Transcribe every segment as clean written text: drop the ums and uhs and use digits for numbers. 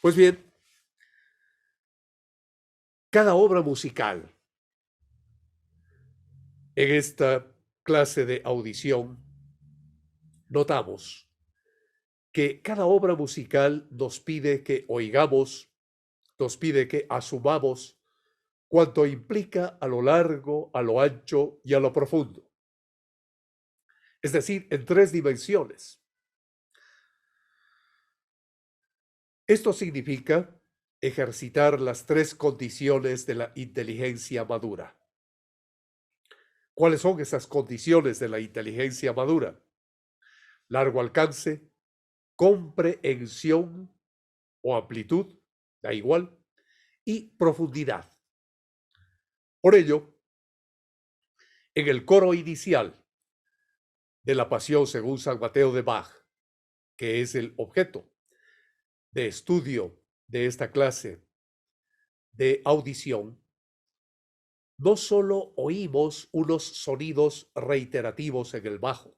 Pues bien, cada obra musical en esta clase de audición, notamos que cada obra musical nos pide que oigamos, nos pide que asumamos cuanto implica a lo largo, a lo ancho y a lo profundo. Es decir, en tres dimensiones. Esto significa ejercitar las tres condiciones de la inteligencia madura. ¿Cuáles son esas condiciones de la inteligencia madura? Largo alcance, comprehensión o amplitud, da igual, y profundidad. Por ello, en el coro inicial de la Pasión según San Mateo de Bach, que es el objeto de estudio de esta clase de audición, no solo oímos unos sonidos reiterativos en el bajo,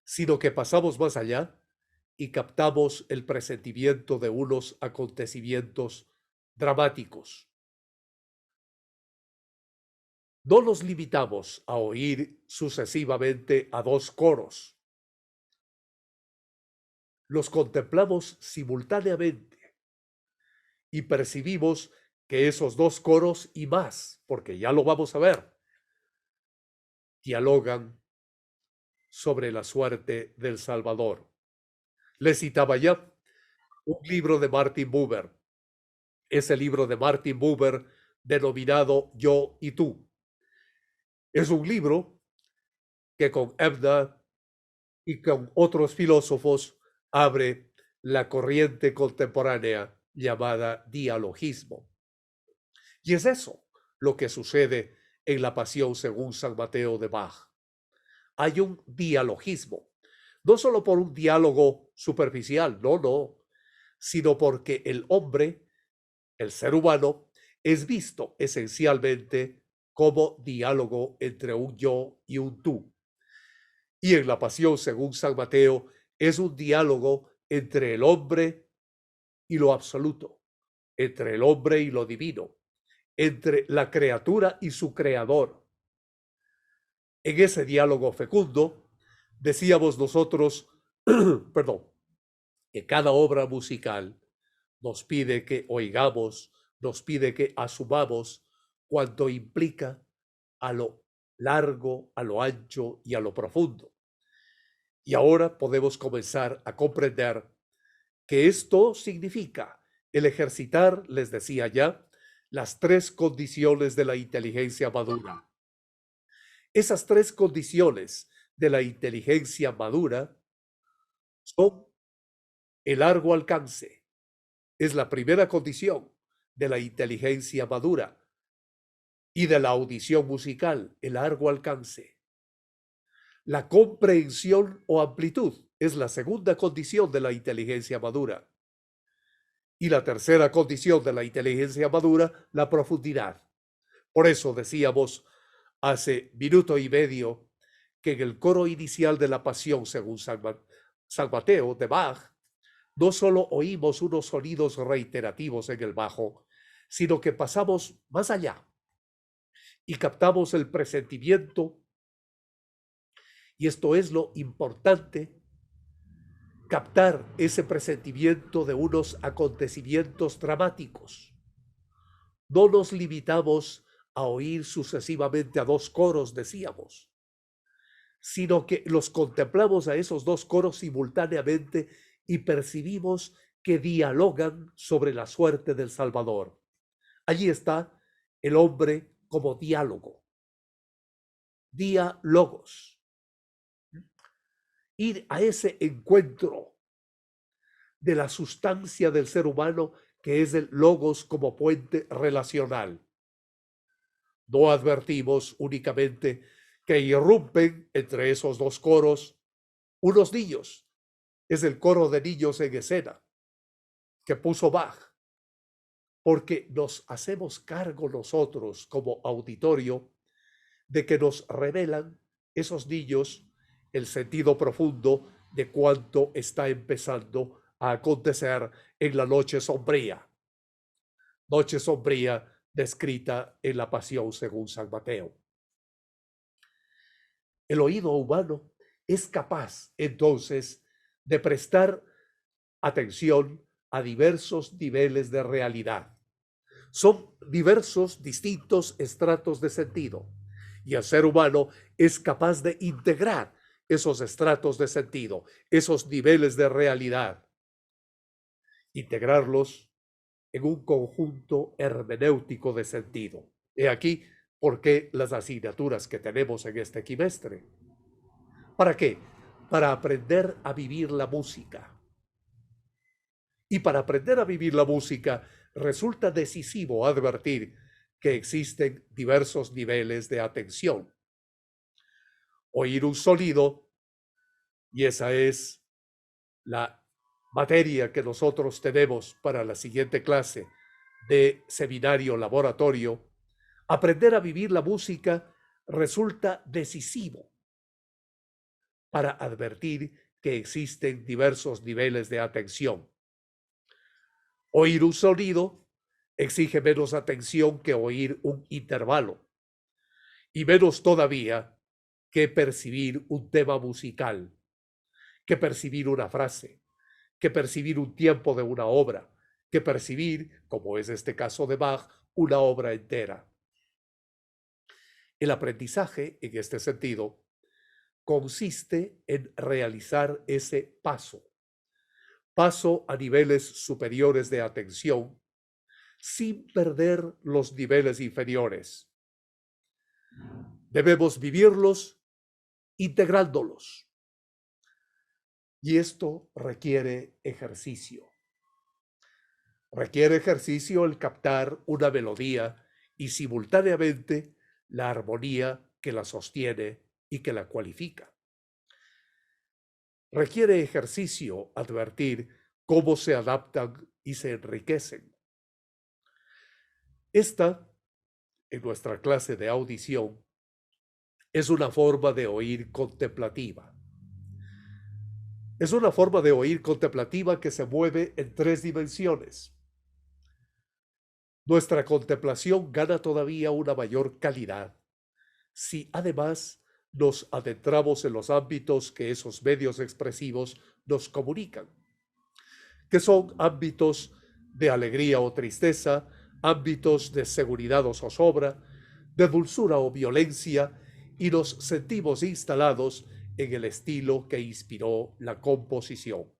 sino que pasamos más allá y captamos el presentimiento de unos acontecimientos dramáticos. No nos limitamos a oír sucesivamente a dos coros. Los contemplamos simultáneamente y percibimos que esos dos coros y más, porque ya lo vamos a ver, dialogan sobre la suerte del Salvador. Les citaba ya un libro de Martin Buber, ese libro de Martin Buber denominado Yo y tú. Es un libro que con Ebda y con otros filósofos abre la corriente contemporánea llamada dialogismo. Y es eso lo que sucede en la Pasión según San Mateo de Bach. Hay un dialogismo, no solo por un diálogo superficial, no, sino porque el hombre, el ser humano, es visto esencialmente como diálogo entre un yo y un tú. Y en la Pasión según San Mateo es un diálogo entre el hombre y lo absoluto, entre el hombre y lo divino, entre la criatura y su creador. En ese diálogo fecundo, decíamos nosotros, perdón, que cada obra musical nos pide que oigamos, nos pide que asumamos cuanto implica a lo largo, a lo ancho y a lo profundo. Y ahora podemos comenzar a comprender que esto significa el ejercitar, les decía ya, las tres condiciones de la inteligencia madura. Esas tres condiciones de la inteligencia madura son el largo alcance. Es la primera condición de la inteligencia madura y de la audición musical, el largo alcance. La comprensión o amplitud es la segunda condición de la inteligencia madura. Y la tercera condición de la inteligencia madura, la profundidad. Por eso decíamos hace minuto y medio que en el coro inicial de la Pasión según San Mateo de Bach, no solo oímos unos sonidos reiterativos en el bajo, sino que pasamos más allá y captamos el presentimiento, y esto es lo importante, captar ese presentimiento de unos acontecimientos dramáticos. No nos limitamos a oír sucesivamente a dos coros, decíamos, sino que los contemplamos a esos dos coros simultáneamente y percibimos que dialogan sobre la suerte del Salvador. Allí está el hombre como diálogo, diálogos. Ir a ese encuentro de la sustancia del ser humano que es el logos como puente relacional. No advertimos únicamente que irrumpen entre esos dos coros unos niños. Es el coro de niños en escena que puso Bach, porque nos hacemos cargo nosotros como auditorio de que nos revelan esos niños el sentido profundo de cuánto está empezando a acontecer en la noche sombría descrita en la Pasión según San Mateo. El oído humano es capaz entonces de prestar atención a diversos niveles de realidad. Son diversos, distintos estratos de sentido, y el ser humano es capaz de integrar esos estratos de sentido, esos niveles de realidad, integrarlos en un conjunto hermenéutico de sentido. He aquí por qué las asignaturas que tenemos en este quimestre. ¿Para qué? Para aprender a vivir la música. Y para aprender a vivir la música resulta decisivo advertir que existen diversos niveles de atención. Oír un sonido, y esa es la materia que nosotros tenemos para la siguiente clase de seminario laboratorio, aprender a vivir la música resulta decisivo para advertir que existen diversos niveles de atención. Oír un sonido exige menos atención que oír un intervalo, y menos todavía que percibir un tema musical, que percibir una frase, que percibir un tiempo de una obra, que percibir, como es este caso de Bach, una obra entera. El aprendizaje, en este sentido, consiste en realizar ese paso a niveles superiores de atención, sin perder los niveles inferiores. Debemos vivirlos integrándolos. Y esto requiere ejercicio. Requiere ejercicio el captar una melodía y simultáneamente la armonía que la sostiene y que la cualifica. Requiere ejercicio advertir cómo se adaptan y se enriquecen. Esta, en nuestra clase de audición, es una forma de oír contemplativa. Es una forma de oír contemplativa que se mueve en 3 dimensiones. Nuestra contemplación gana todavía una mayor calidad si además nos adentramos en los ámbitos que esos medios expresivos nos comunican, que son ámbitos de alegría o tristeza, ámbitos de seguridad o zozobra, de dulzura o violencia, y nos sentimos instalados en el estilo que inspiró la composición.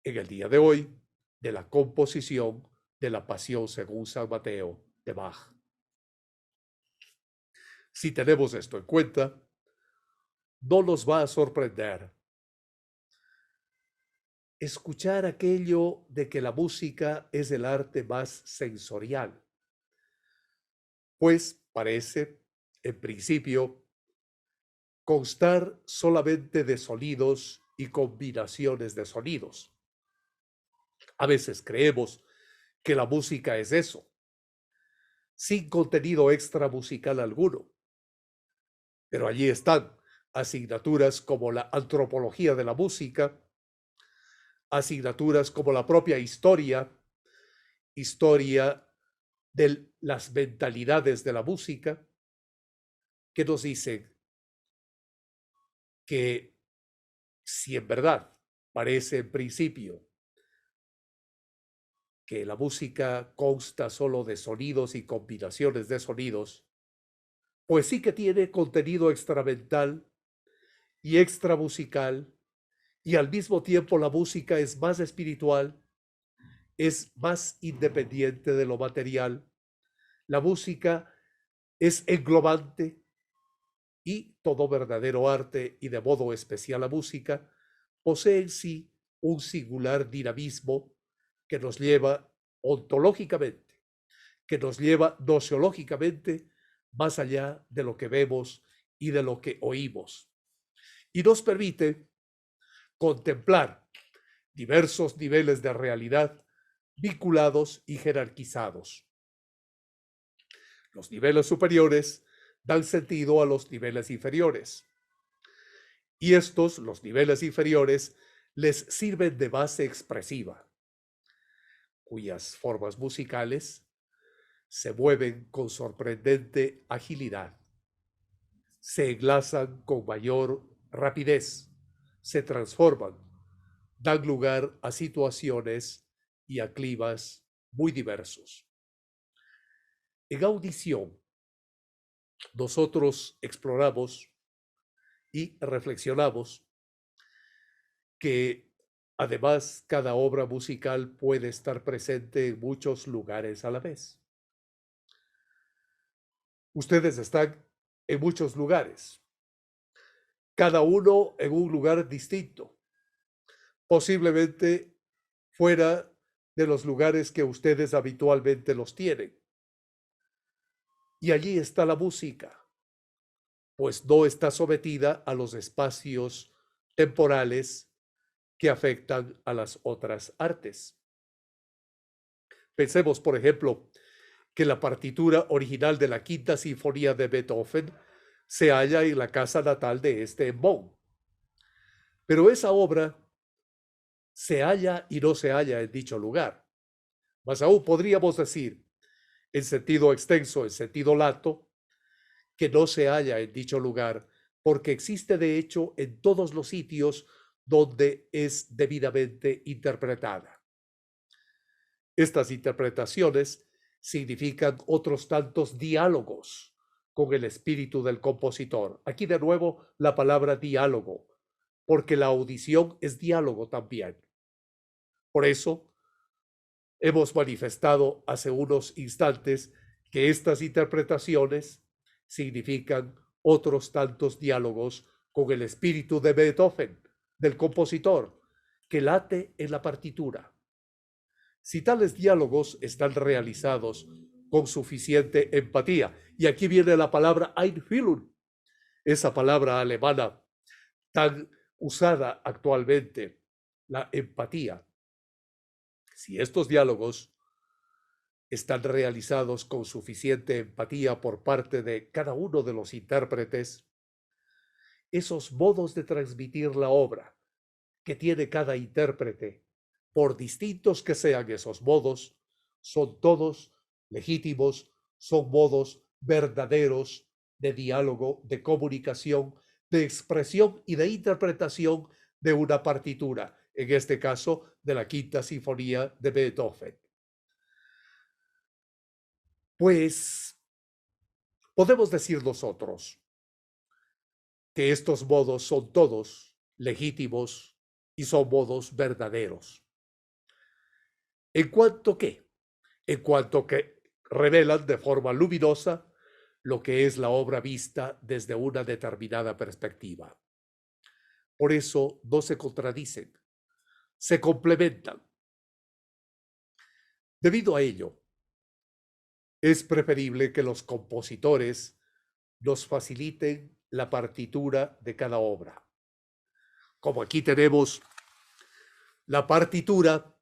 En el día de hoy, de la composición de la Pasión según San Mateo de Bach. Si tenemos esto en cuenta, no nos va a sorprender escuchar aquello de que la música es el arte más sensorial, pues parece, en principio, constar solamente de sonidos y combinaciones de sonidos. A veces creemos que la música es eso, sin contenido extra musical alguno. Pero allí están asignaturas como la antropología de la música, asignaturas como la propia historia de las mentalidades de la música, que nos dicen que si en verdad parece en principio que la música consta solo de sonidos y combinaciones de sonidos, pues sí que tiene contenido extramental y extramusical, y al mismo tiempo la música es más espiritual, es más independiente de lo material. La música es englobante, y todo verdadero arte, y de modo especial la música, posee en sí un singular dinamismo que nos lleva ontológicamente, que nos lleva nociológicamente más allá de lo que vemos y de lo que oímos, y nos permite contemplar diversos niveles de realidad vinculados y jerarquizados. Los niveles superiores dan sentido a los niveles inferiores, y estos, los niveles inferiores, les sirven de base expresiva, cuyas formas musicales se mueven con sorprendente agilidad, se enlazan con mayor rapidez, se transforman, dan lugar a situaciones y a climas muy diversos. En audición, nosotros exploramos y reflexionamos que además cada obra musical puede estar presente en muchos lugares a la vez. Ustedes están en muchos lugares, cada uno en un lugar distinto, posiblemente fuera de los lugares que ustedes habitualmente los tienen. Y allí está la música, pues no está sometida a los espacios temporales que afectan a las otras artes. Pensemos, por ejemplo, que la partitura original de la Quinta Sinfonía de Beethoven se halla en la casa natal de este en Bonn. Pero esa obra se halla y no se halla en dicho lugar. Más aún podríamos decir, en sentido extenso, en sentido lato, que no se halla en dicho lugar porque existe de hecho en todos los sitios donde es debidamente interpretada. Estas interpretaciones significan otros tantos diálogos con el espíritu del compositor. Aquí de nuevo la palabra diálogo, porque la audición es diálogo también. Por eso hemos manifestado hace unos instantes que estas interpretaciones significan otros tantos diálogos con el espíritu de Beethoven, del compositor, que late en la partitura. Si tales diálogos están realizados con suficiente empatía, y aquí viene la palabra Einfühlung, esa palabra alemana tan usada actualmente, la empatía. Si estos diálogos están realizados con suficiente empatía por parte de cada uno de los intérpretes, esos modos de transmitir la obra que tiene cada intérprete, por distintos que sean esos modos, son todos legítimos, son modos verdaderos de diálogo, de comunicación, de expresión y de interpretación de una partitura, en este caso de la Quinta Sinfonía de Beethoven. Pues podemos decir nosotros que estos modos son todos legítimos y son modos verdaderos. ¿En cuanto qué? En cuanto que revelan de forma luminosa lo que es la obra vista desde una determinada perspectiva. Por eso no se contradicen, se complementan. Debido a ello, es preferible que los compositores nos faciliten la partitura de cada obra. Como aquí tenemos la partitura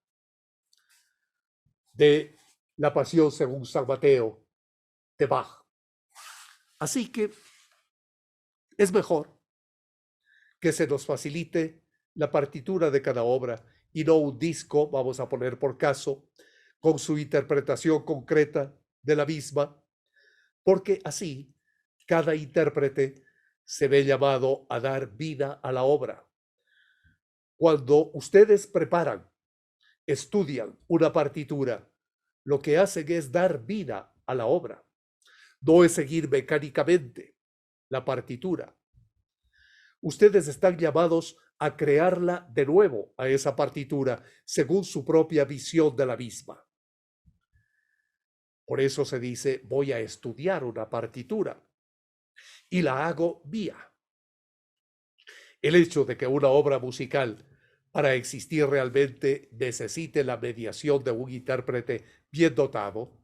de la Pasión según San Mateo de Bach. Así que es mejor que se nos facilite la partitura de cada obra y no un disco, vamos a poner por caso, con su interpretación concreta de la misma, porque así cada intérprete se ve llamado a dar vida a la obra. Cuando ustedes preparan, estudian una partitura, lo que hacen es dar vida a la obra. No es seguir mecánicamente la partitura. Ustedes están llamados a crearla de nuevo a esa partitura según su propia visión de la misma. Por eso se dice, voy a estudiar una partitura y la hago mía. El hecho de que una obra musical, para existir realmente, necesite la mediación de un intérprete bien dotado,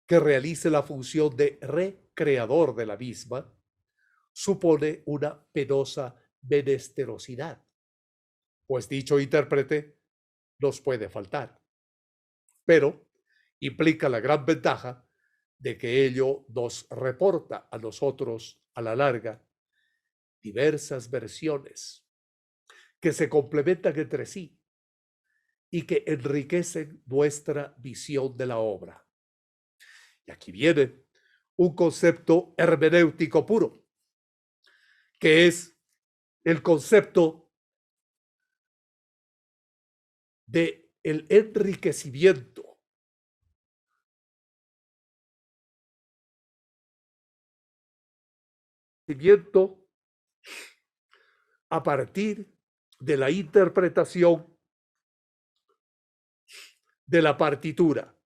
que realice la función de recreador de la misma, supone una penosa menesterosidad, pues dicho intérprete nos puede faltar, pero implica la gran ventaja de que ello nos reporta a nosotros a la larga diversas versiones que se complementan entre sí y que enriquecen nuestra visión de la obra. Y aquí viene un concepto hermenéutico puro, que es el concepto de el enriquecimiento a partir de la interpretación de la partitura.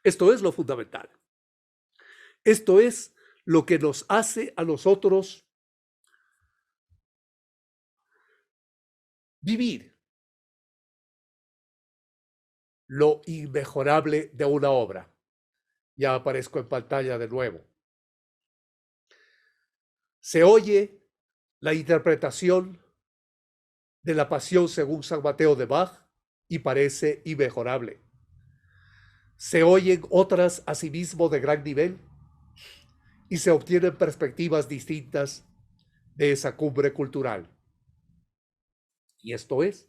Esto es lo fundamental. Esto es lo que nos hace a nosotros vivir lo inmejorable de una obra. Ya aparezco en pantalla de nuevo. Se oye la interpretación de la Pasión según San Mateo de Bach y parece inmejorable. Se oyen otras asimismo de gran nivel y se obtienen perspectivas distintas de esa cumbre cultural. Y esto es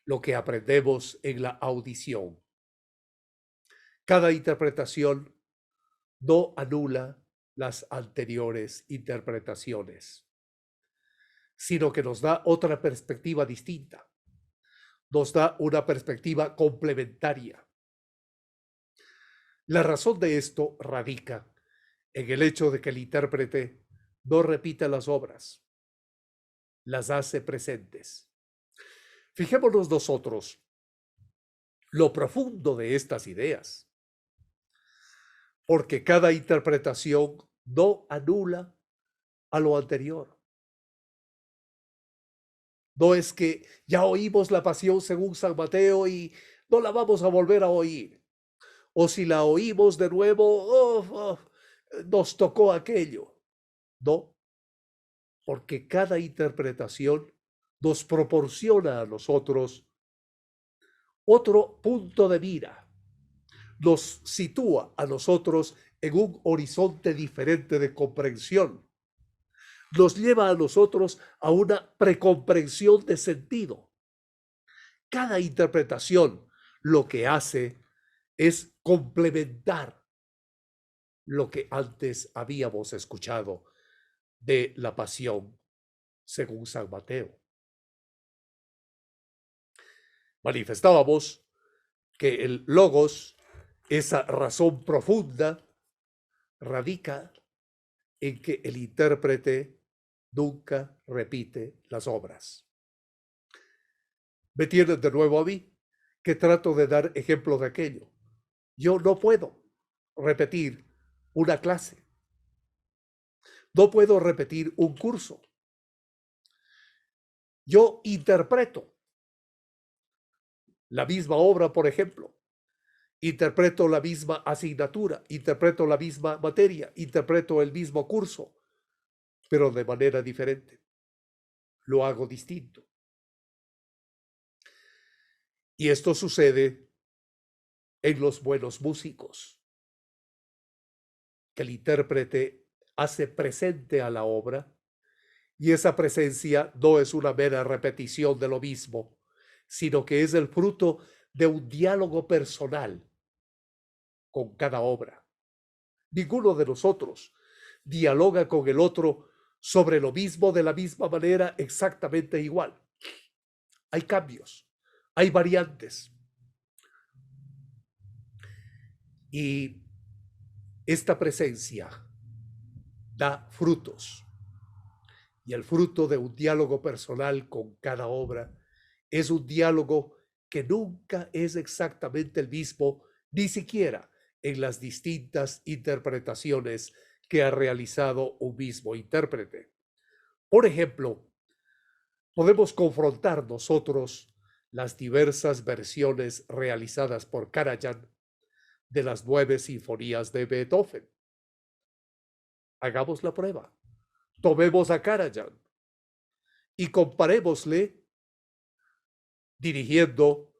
lo que aprendemos en la audición. Cada interpretación no anula las anteriores interpretaciones, sino que nos da otra perspectiva distinta, nos da una perspectiva complementaria. La razón de esto radica en el hecho de que el intérprete no repite las obras, las hace presentes. Fijémonos nosotros lo profundo de estas ideas, porque cada interpretación no anula a lo anterior. No es que ya oímos la Pasión según San Mateo y no la vamos a volver a oír. O si la oímos de nuevo, nos tocó aquello. No, porque cada interpretación nos proporciona a nosotros otro punto de mira, nos sitúa a nosotros en un horizonte diferente de comprensión, nos lleva a nosotros a una precomprensión de sentido. Cada interpretación lo que hace es complementar lo que antes habíamos escuchado de la Pasión según San Mateo. Manifestábamos que el logos, esa razón profunda, radica en que el intérprete nunca repite las obras. Me tienen de nuevo a mí, que trato de dar ejemplo de aquello. Yo no puedo repetir una clase. No puedo repetir un curso. Yo interpreto la misma obra, por ejemplo. Interpreto la misma asignatura, interpreto la misma materia, interpreto el mismo curso, pero de manera diferente. Lo hago distinto. Y esto sucede en los buenos músicos, que el intérprete hace presente a la obra y esa presencia no es una mera repetición de lo mismo, sino que es el fruto de un diálogo personal con cada obra. Ninguno de nosotros dialoga con el otro sobre lo mismo de la misma manera exactamente igual. Hay cambios, hay variantes. Y esta presencia da frutos. Y el fruto de un diálogo personal con cada obra es un diálogo que nunca es exactamente el mismo, ni siquiera en las distintas interpretaciones que ha realizado un mismo intérprete. Por ejemplo, podemos confrontar nosotros las diversas versiones realizadas por Karajan de las 9 sinfonías de Beethoven. Hagamos la prueba. Tomemos a Karajan y comparémosle dirigiendo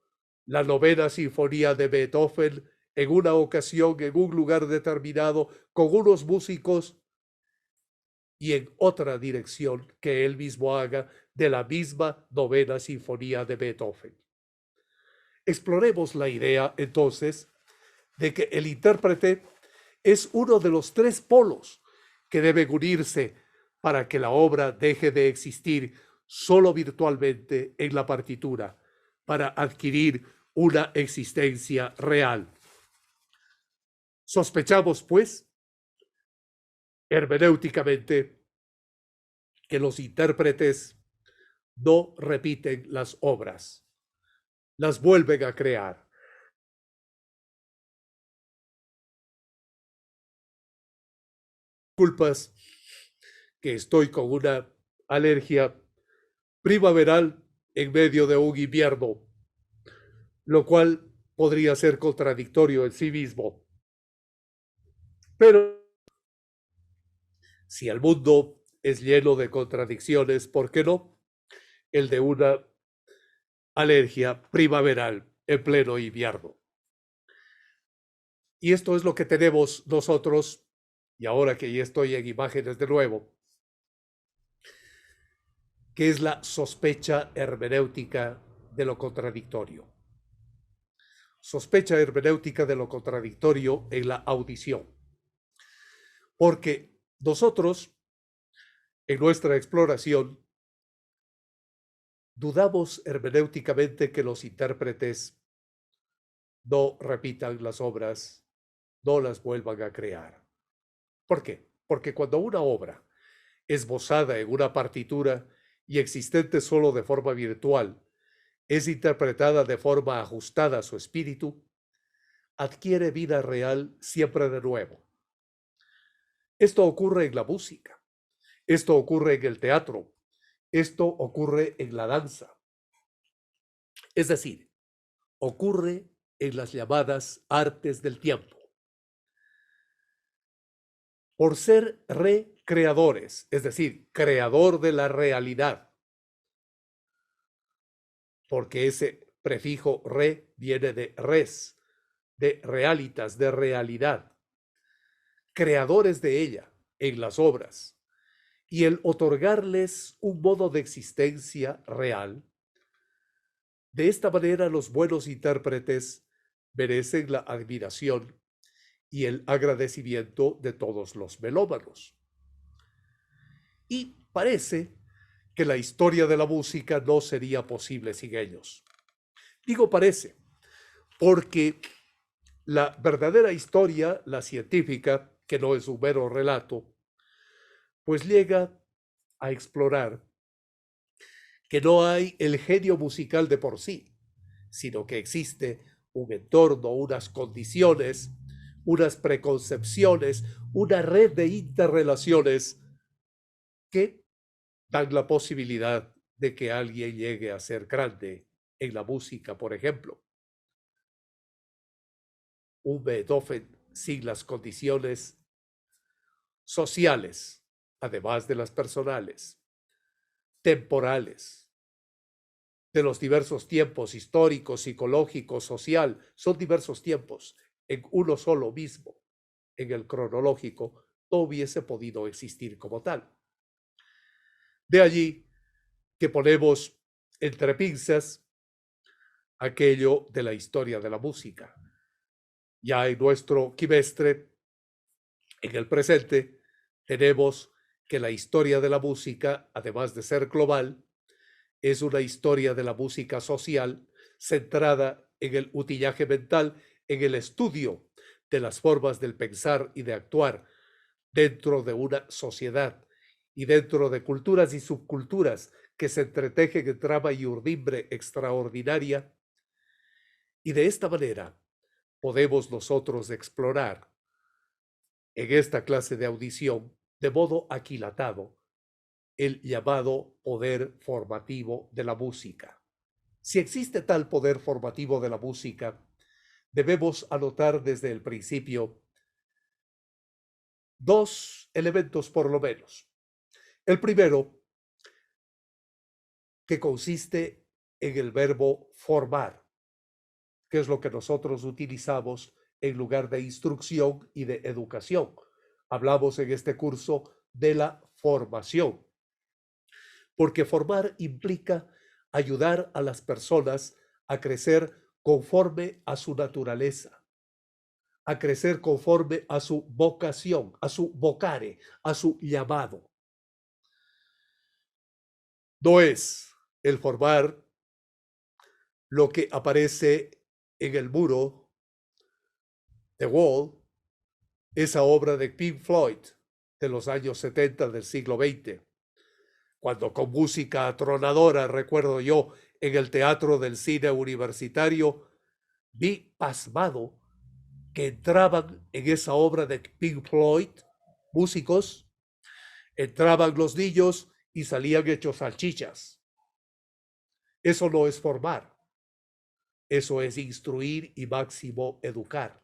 la 9ª sinfonía de Beethoven en una ocasión, en un lugar determinado, con unos músicos y en otra dirección que él mismo haga de la misma novena sinfonía de Beethoven. Exploremos la idea, entonces, de que el intérprete es uno de los tres polos que deben unirse para que la obra deje de existir solo virtualmente en la partitura, para adquirir una existencia real. Sospechamos, pues, hermenéuticamente, que los intérpretes no repiten las obras, las vuelven a crear. Culpas que estoy con una alergia primaveral en medio de un invierno, lo cual podría ser contradictorio en sí mismo. Pero si el mundo es lleno de contradicciones, ¿por qué no el de una alergia primaveral en pleno invierno? Y esto es lo que tenemos nosotros, y ahora que ya estoy en imágenes de nuevo, que es la sospecha hermenéutica de lo contradictorio. Sospecha hermenéutica de lo contradictorio en la audición. Porque nosotros, en nuestra exploración, dudamos hermenéuticamente que los intérpretes no repitan las obras, no las vuelvan a crear. ¿Por qué? Porque cuando una obra esbozada en una partitura y existente solo de forma virtual es interpretada de forma ajustada a su espíritu, adquiere vida real siempre de nuevo. Esto ocurre en la música, esto ocurre en el teatro, esto ocurre en la danza. Es decir, ocurre en las llamadas artes del tiempo. Por ser recreadores, es decir, creador de la realidad, porque ese prefijo re viene de res, de realitas, de realidad, creadores de ella en las obras, y el otorgarles un modo de existencia real. De esta manera, los buenos intérpretes merecen la admiración y el agradecimiento de todos los melómanos. Y parece que la historia de la música no sería posible sin ellos. Digo parece, porque la verdadera historia, la científica, que no es un mero relato, pues llega a explorar que no hay el genio musical de por sí, sino que existe un entorno, unas condiciones, unas preconcepciones, una red de interrelaciones que dan la posibilidad de que alguien llegue a ser grande en la música, por ejemplo. Un Beethoven sin las condiciones sociales, además de las personales, temporales, de los diversos tiempos históricos, psicológicos, social, son diversos tiempos en uno solo mismo, en el cronológico, no hubiese podido existir como tal. De allí que ponemos entre pinzas aquello de la historia de la música. Ya en nuestro quimestre, en el presente, tenemos que la historia de la música, además de ser global, es una historia de la música social centrada en el utillaje mental, en el estudio de las formas del pensar y de actuar dentro de una sociedad y dentro de culturas y subculturas que se entretejen en trama y urdimbre extraordinaria. Y de esta manera podemos nosotros explorar en esta clase de audición de modo aquilatado el llamado poder formativo de la música. Si existe tal poder formativo de la música, debemos anotar desde el principio dos elementos por lo menos. El primero, que consiste en el verbo formar, que es lo que nosotros utilizamos en lugar de instrucción y de educación. Hablamos en este curso de la formación, porque formar implica ayudar a las personas a crecer conforme a su naturaleza, a crecer conforme a su vocación, a su vocare, a su llamado. No es el formar lo que aparece en el muro The Wall, esa obra de Pink Floyd de los años 70 del siglo XX, cuando con música atronadora, recuerdo yo, en el Teatro del Cine Universitario, vi pasmado que entraban en esa obra de Pink Floyd músicos, entraban los niños y salían hechos salchichas. Eso no es formar, eso es instruir y máximo educar.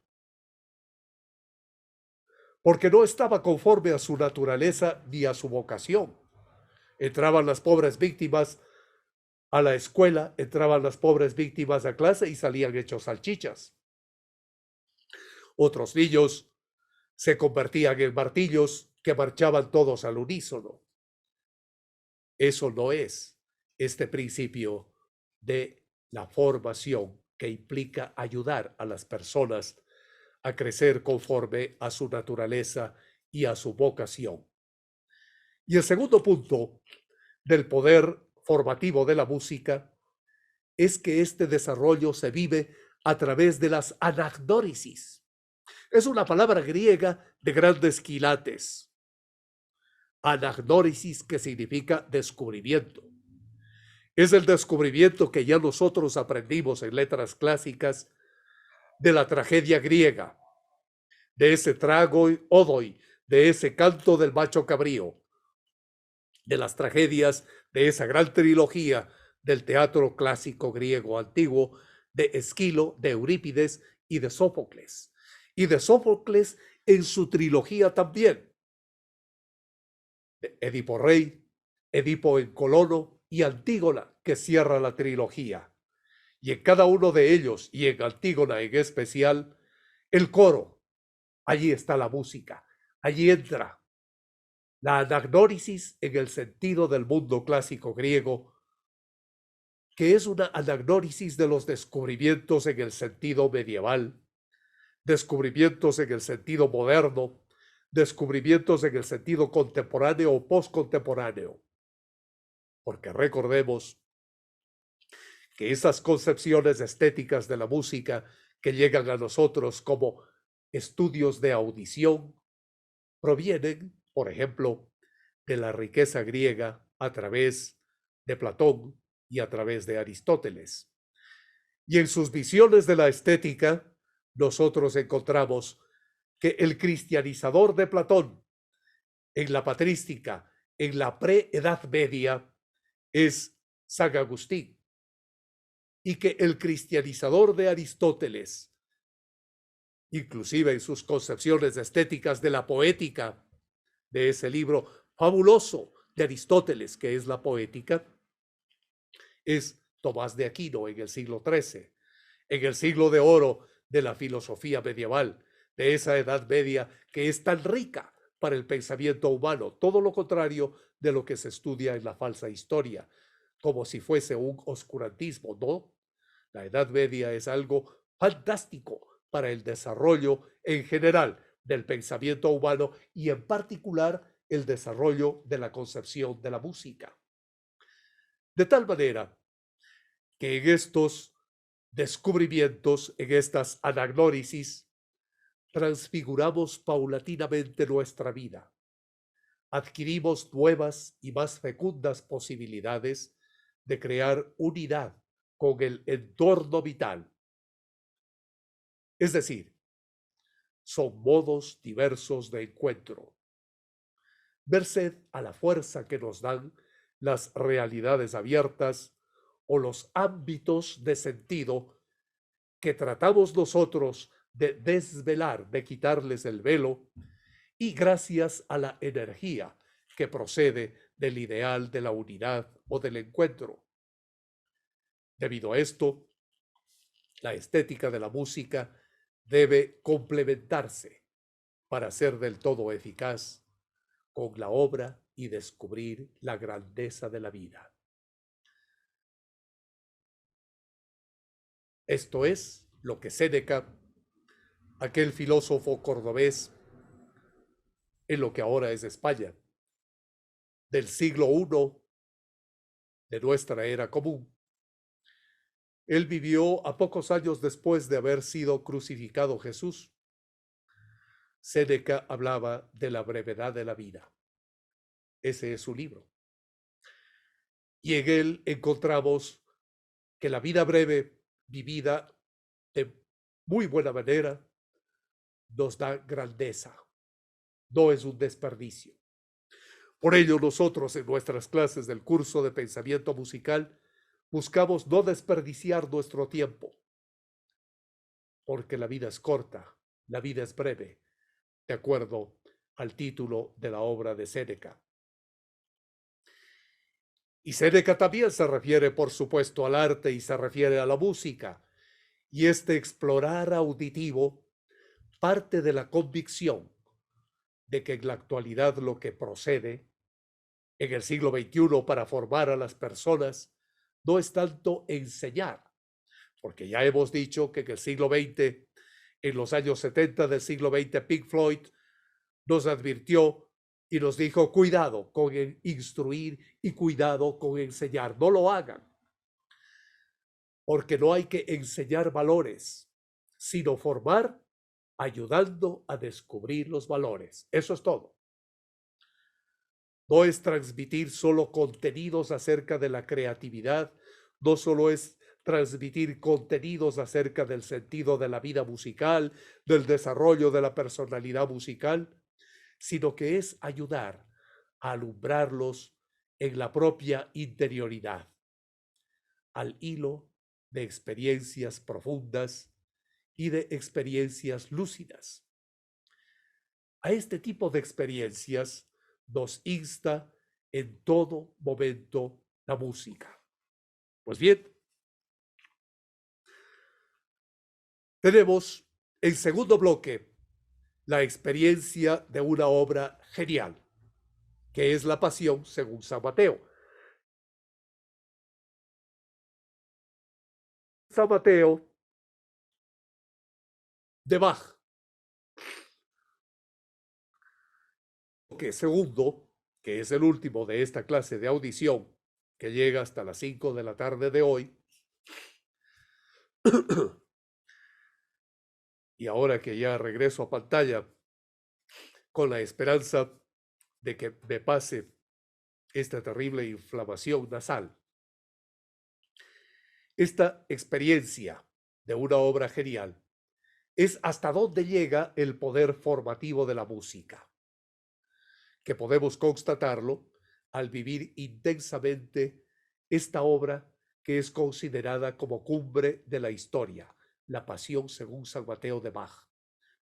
Porque no estaba conforme a su naturaleza ni a su vocación. Entraban las pobres víctimas a la escuela, entraban las pobres víctimas a clase y salían hechos salchichas. Otros niños se convertían en martillos que marchaban todos al unísono. Eso no es este principio de la formación que implica ayudar a las personas a crecer conforme a su naturaleza y a su vocación. Y el segundo punto del poder formativo de la música es que este desarrollo se vive a través de las anagnórisis. Es una palabra griega de grandes quilates. Anagnórisis, que significa descubrimiento. Es el descubrimiento que ya nosotros aprendimos en letras clásicas de la tragedia griega, de ese trago odoi, de ese canto del macho cabrío, de las tragedias de esa gran trilogía del teatro clásico griego antiguo, de Esquilo, de Eurípides y de Sófocles. Y de Sófocles en su trilogía también. Edipo Rey, Edipo en Colono y Antígona, que cierra la trilogía. Y en cada uno de ellos, y en Antígona en especial, el coro. Allí está la música. Allí entra la anagnórisis en el sentido del mundo clásico griego, que es una anagnórisis de los descubrimientos en el sentido medieval, descubrimientos en el sentido moderno, descubrimientos en el sentido contemporáneo o postcontemporáneo. Porque recordemos que esas concepciones estéticas de la música que llegan a nosotros como estudios de audición provienen, por ejemplo, de la riqueza griega a través de Platón y a través de Aristóteles. Y en sus visiones de la estética, nosotros encontramos que el cristianizador de Platón en la patrística, en la pre-Edad Media, es San Agustín, y que el cristianizador de Aristóteles, inclusive en sus concepciones estéticas de la poética, de ese libro fabuloso de Aristóteles, que es la poética, es Tomás de Aquino en el siglo XIII, en el siglo de oro de la filosofía medieval, de esa Edad Media que es tan rica para el pensamiento humano, todo lo contrario de lo que se estudia en la falsa historia, como si fuese un oscurantismo, ¿no? La Edad Media es algo fantástico para el desarrollo en general del pensamiento humano y en particular el desarrollo de la concepción de la música. De tal manera que en estos descubrimientos, en estas anagnórisis, transfiguramos paulatinamente nuestra vida. Adquirimos nuevas y más fecundas posibilidades de crear unidad con el entorno vital. Es decir, son modos diversos de encuentro. Merced a la fuerza que nos dan las realidades abiertas o los ámbitos de sentido que tratamos nosotros de desvelar, de quitarles el velo, y gracias a la energía que procede del ideal de la unidad o del encuentro. Debido a esto, la estética de la música debe complementarse para ser del todo eficaz con la obra y descubrir la grandeza de la vida. Esto es lo que Séneca, aquel filósofo cordobés en lo que ahora es España, del siglo I de nuestra era común. Él vivió a pocos años después de haber sido crucificado Jesús. Séneca hablaba de la brevedad de la vida. Ese es su libro. Y en él encontramos que la vida breve, vivida de muy buena manera, nos da grandeza. No es un desperdicio. Por ello, nosotros en nuestras clases del curso de pensamiento musical buscamos no desperdiciar nuestro tiempo, porque la vida es corta, la vida es breve, de acuerdo al título de la obra de Séneca. Y Séneca también se refiere, por supuesto, al arte y se refiere a la música. Y este explorar auditivo parte de la convicción de que en la actualidad lo que procede en el siglo XXI para formar a las personas no es tanto enseñar, porque ya hemos dicho que en el siglo XX, en los años 70 del siglo XX, Pink Floyd nos advirtió y nos dijo, cuidado con instruir y cuidado con enseñar, no lo hagan, porque no hay que enseñar valores, sino formar ayudando a descubrir los valores. Eso es todo. No es transmitir solo contenidos acerca de la creatividad, no solo es transmitir contenidos acerca del sentido de la vida musical, del desarrollo de la personalidad musical, sino que es ayudar a alumbrarlos en la propia interioridad, al hilo de experiencias profundas y de experiencias lúcidas. A este tipo de experiencias nos insta en todo momento la música. Pues bien, tenemos en segundo bloque la experiencia de una obra genial, que es La Pasión según San Mateo. San Mateo de Bach, que segundo, que es el último de esta clase de audición, que llega hasta las 5 de la tarde de hoy. Y ahora que ya regreso a pantalla, con la esperanza de que me pase esta terrible inflamación nasal. Esta experiencia de una obra genial es hasta dónde llega el poder formativo de la música, que podemos constatarlo al vivir intensamente esta obra que es considerada como cumbre de la historia, La Pasión según San Mateo de Bach.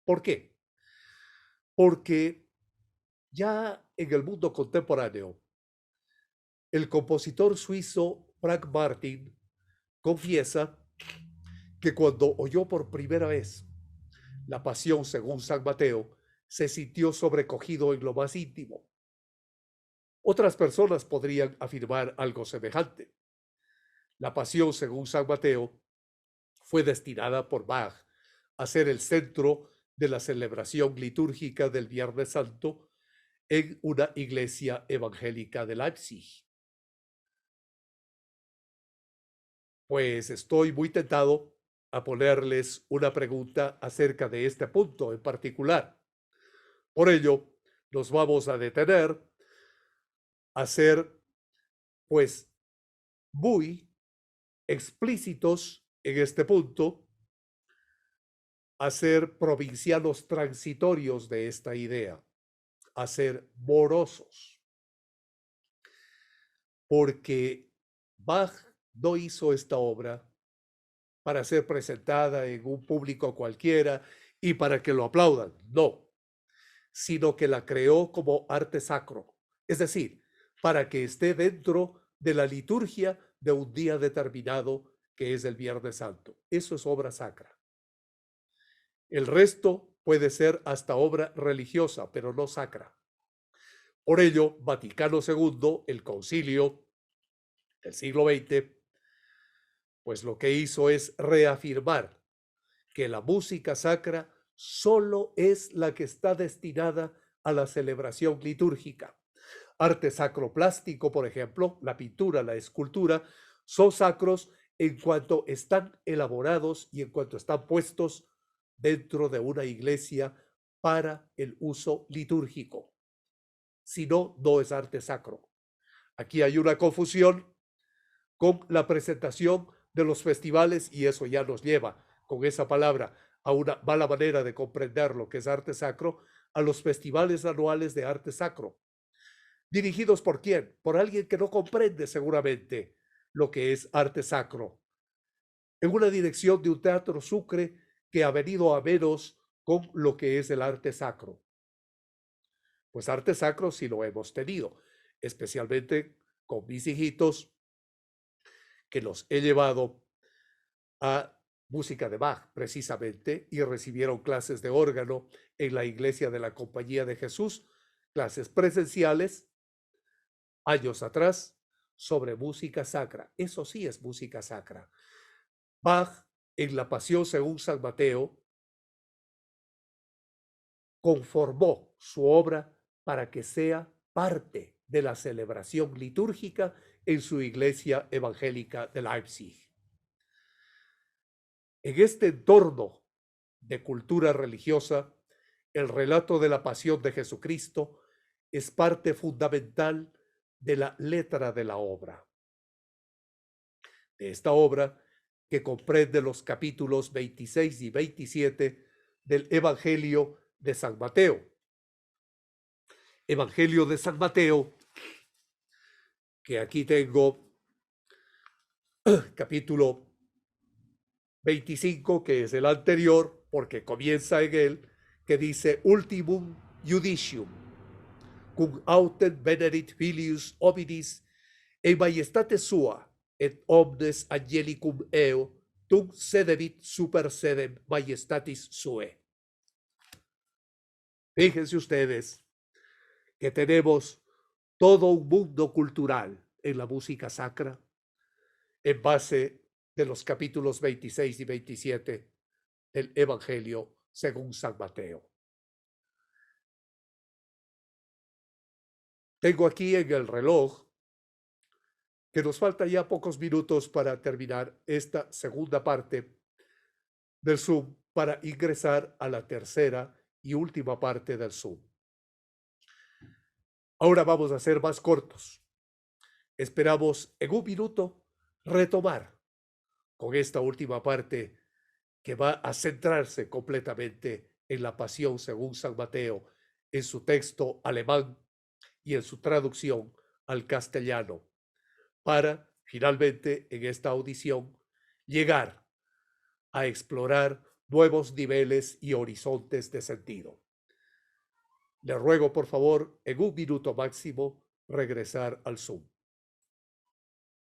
¿Por qué? Porque ya en el mundo contemporáneo, el compositor suizo Frank Martin confiesa que cuando oyó por primera vez La Pasión según San Mateo, se sintió sobrecogido en lo más íntimo. Otras personas podrían afirmar algo semejante. La Pasión según San Mateo fue destinada por Bach a ser el centro de la celebración litúrgica del Viernes Santo en una iglesia evangélica de Leipzig. Pues estoy muy tentado a ponerles una pregunta acerca de este punto en particular. Por ello, nos vamos a detener a ser, pues, muy explícitos en este punto, a ser provincianos transitorios de esta idea, a ser morosos. Porque Bach no hizo esta obra para ser presentada en un público cualquiera y para que lo aplaudan, no, sino que la creó como arte sacro, es decir, para que esté dentro de la liturgia de un día determinado que es el Viernes Santo. Eso es obra sacra. El resto puede ser hasta obra religiosa, pero no sacra. Por ello, Vaticano II, el concilio del siglo XX, pues lo que hizo es reafirmar que la música sacra solo es la que está destinada a la celebración litúrgica. Arte sacro plástico, por ejemplo, la pintura, la escultura, son sacros en cuanto están elaborados y en cuanto están puestos dentro de una iglesia para el uso litúrgico. Si no, no es arte sacro. Aquí hay una confusión con la presentación de los festivales y eso ya nos lleva con esa palabra a una mala manera de comprender lo que es arte sacro, a los festivales anuales de arte sacro. ¿Dirigidos por quién? Por alguien que no comprende seguramente lo que es arte sacro. En una dirección de un teatro sucre que ha venido a menos con lo que es el arte sacro. Pues arte sacro sí lo hemos tenido, especialmente con mis hijitos, que los he llevado a música de Bach, precisamente, y recibieron clases de órgano en la iglesia de la Compañía de Jesús, clases presenciales, años atrás, sobre música sacra. Eso sí es música sacra. Bach, en la Pasión según San Mateo, conformó su obra para que sea parte de la celebración litúrgica en su iglesia evangélica de Leipzig. En este entorno de cultura religiosa, el relato de la pasión de Jesucristo es parte fundamental de la letra de la obra. De esta obra, que comprende los capítulos 26 y 27 del Evangelio de San Mateo. Evangelio de San Mateo, que aquí tengo capítulo 25, que es el anterior, porque comienza en él, que dice Ultimum Judicium, cum autem venerit filius hominis, e majestate sua, et omnes angelicum eo, tunc sedevit super sedem majestatis sue. Fíjense ustedes que tenemos todo un mundo cultural en la música sacra en base de los capítulos 26 y 27 del Evangelio según San Mateo. Tengo aquí en el reloj que nos falta ya pocos minutos para terminar esta segunda parte del Zoom para ingresar a la tercera y última parte del Zoom. Ahora vamos a ser más cortos. Esperamos en un minuto retomar con esta última parte que va a centrarse completamente en la pasión según San Mateo, en su texto alemán y en su traducción al castellano, para finalmente en esta audición llegar a explorar nuevos niveles y horizontes de sentido. Le ruego, por favor, en un minuto máximo, regresar al Zoom.